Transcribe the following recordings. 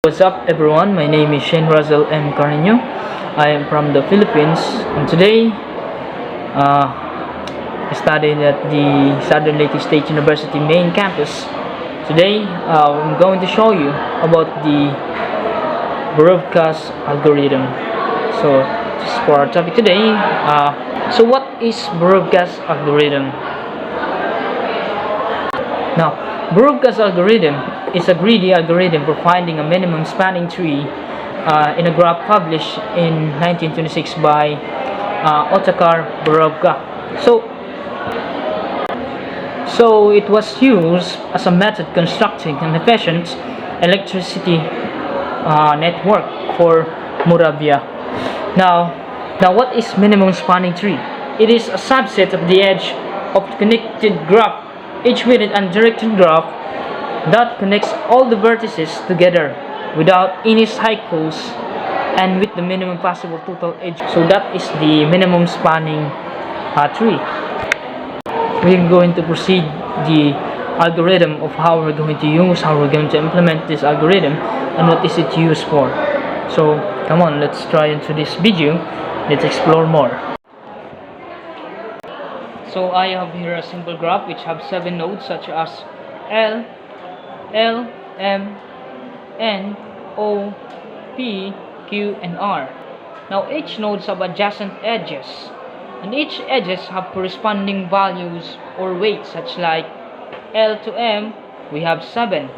What's up everyone, my name is Shane Russell M. Carnino. I am from the Philippines and today I studied at the Southern Lake State University main campus. Today I'm going to show you about the Boruvka algorithm. So this is for our topic today. So what is Boruvka's algorithm? Now, Boruvka's algorithm is a greedy algorithm for finding a minimum spanning tree in a graph published in 1926 by Otakar Boruvka. So it was used as a method constructing an efficient electricity network for Moravia. Now what is minimum spanning tree? It is a subset of the edge of the connected graph, each with an undirected graph that connects all the vertices together without any cycles and with the minimum possible total edge. So that is the minimum spanning tree. We're going to proceed the algorithm of how we're going to use, how we're going to implement this algorithm, and what is it used for. So come on, let's try into this video. Let's explore more. So I have here a simple graph which have 7 nodes such as L, M, N, O, P, Q, and R. Now each nodes have adjacent edges, and each edges have corresponding values or weights, such like L to M we have 7,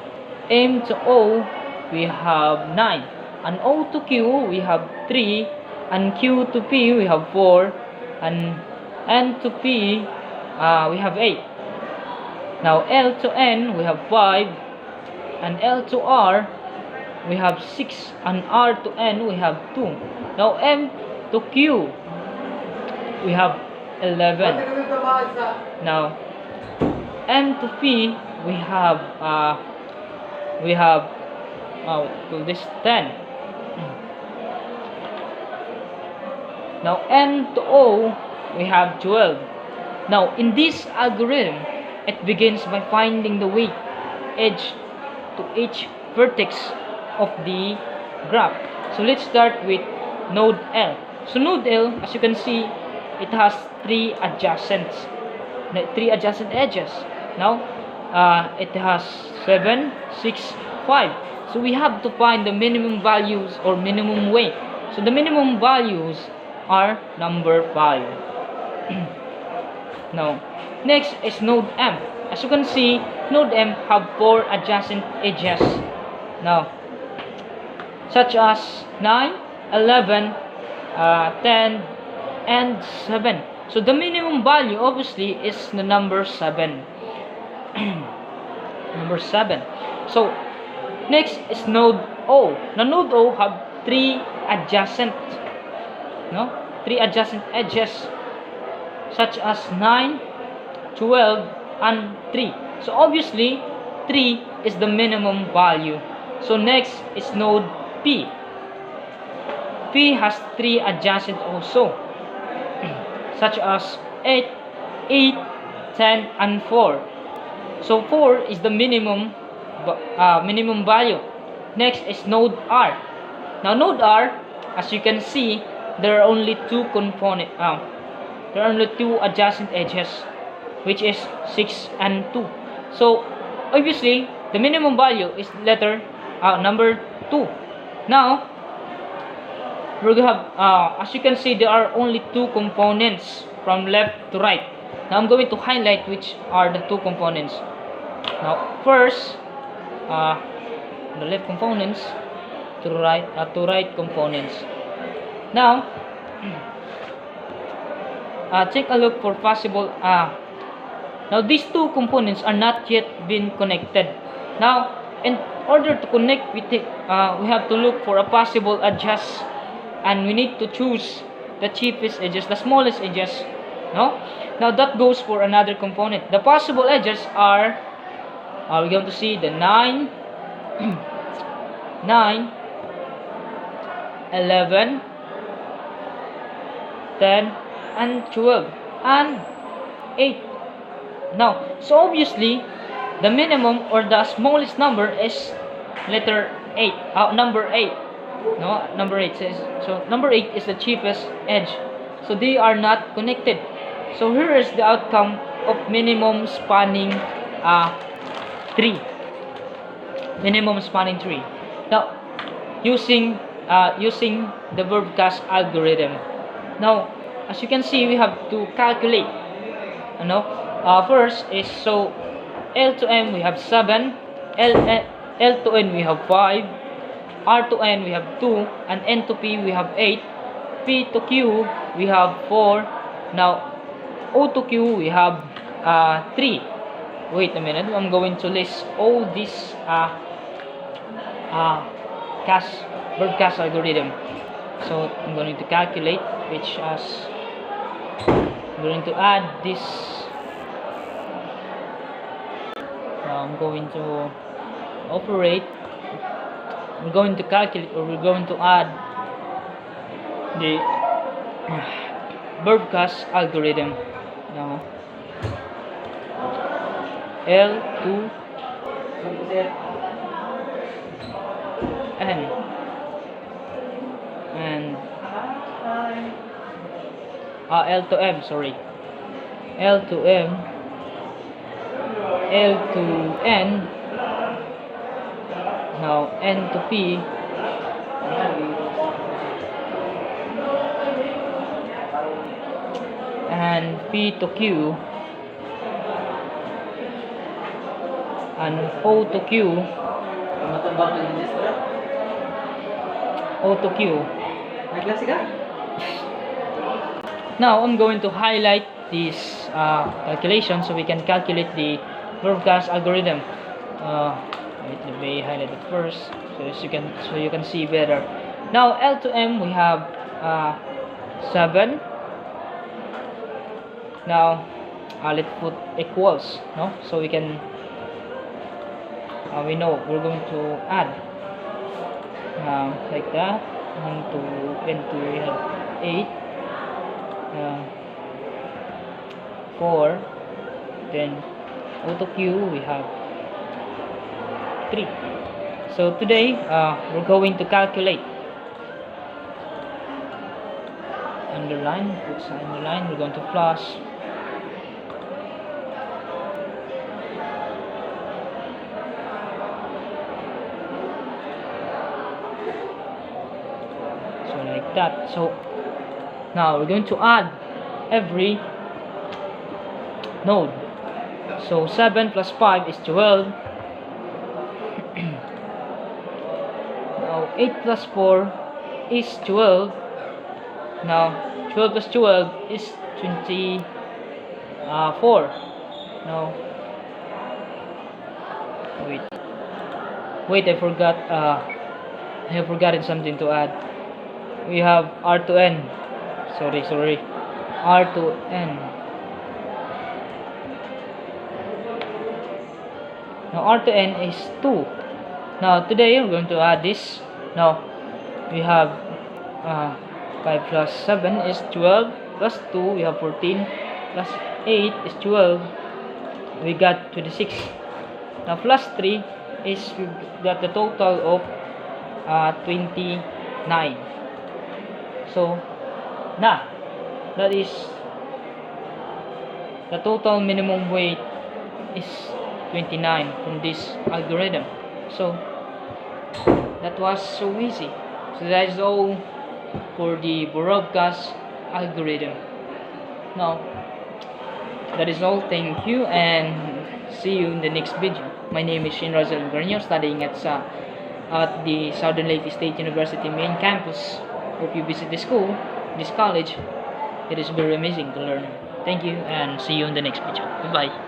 M to O we have 9, and O to Q we have 3, and Q to P we have 4, and N to P we have 8. Now L to N we have 5, and L to R we have 6, and R to N we have 2. Now M to Q we have 11. Now M to P we have this 10. Now N to O we have 12. Now in this algorithm, it begins by finding the weight edge to each vertex of the graph. So let's start with node L. So node L, as you can see, it has 3 adjacent edges. Now it has 7, 6, 5. So we have to find the minimum values or minimum weight. So the minimum values are number 5. Now next is node M. As you can see, node M have 4 adjacent edges. Now such as 9, 11, 10, and 7. So the minimum value obviously is the number 7. Number 7. So next is node O. Now node O have 3 adjacent edges, such as 9, 12, and 3. So obviously 3 is the minimum value. So next is node P. P has 3 adjacent also, such as 8, 10, and 4. So 4 is the minimum value. Next is node R. Now node R, as you can see, there are only 2 adjacent edges, which is 6 and 2. So obviously the minimum value is number 2. Now we're going to have, as you can see, there are only 2 components from left to right. Now I'm going to highlight which are the 2 components. Now first, the left components to right components. Now take a look for possible. Now these 2 components are not yet been connected. Now in order to connect with it, we have to look for a possible edges, and we need to choose the cheapest edges, the smallest edges. Now that goes for another component. The possible edges are we're going to see the 9, 9, 11, 10, and 12, and 8. Now so obviously the minimum or the smallest number is letter 8. Number 8. No, number 8 says, so number 8 is the cheapest edge. So they are not connected. So here is the outcome of minimum spanning tree. Minimum spanning tree. Now, using the Boruvka's algorithm. Now, as you can see, we have to calculate. First is, so L to M we have 7, L to N we have 5, R to N we have 2, and N to P we have 8, P to Q we have 4. Now, O to Q we have 3. Wait a minute, I'm going to list all these Boruvka's algorithm. So I'm going to calculate which as I'm going to add this. Now I'm going to operate. We're going to calculate, or we're going to add the Boruvka's algorithm. Now L2 N and L to M, sorry, L to M, L to N, now N to P, and P to Q, and O to Q, O to Q. Now I'm going to highlight this calculation so we can calculate the Boruvka's algorithm. Wait, let me highlight it first so you can see better. Now L to M we have 7. Now let's put equals, no? So we can we know we're going to add like that. And to N2 we have 8, 4, then O to Q we have 3. So today we're going to calculate. Underline, put some underline, we're going to flash. Like that. So now we're going to add every node. So 7 plus 5 is 12. Now 8 plus 4 is 12. Now 12 plus 12 is 24. Now wait, I have forgotten something to add. We have R to N. Sorry. R to N. Now R to N is 2. Now today we're going to add this. Now we have 5 plus 7 is 12. Plus 2 we have 14. Plus 8 is 12. We got 26. Now plus 3 is we got the total of 29. So now that is the total minimum weight is 29 from this algorithm. So that was so easy. So that is all for the Boruvka's algorithm. Now that is all. Thank you and see you in the next video. My name is Shin Razel Garnio, studying at the Southern Leyte State University main campus. Hope you visit this school, this college. It is very amazing to learn. Thank you and see you in the next video. Goodbye.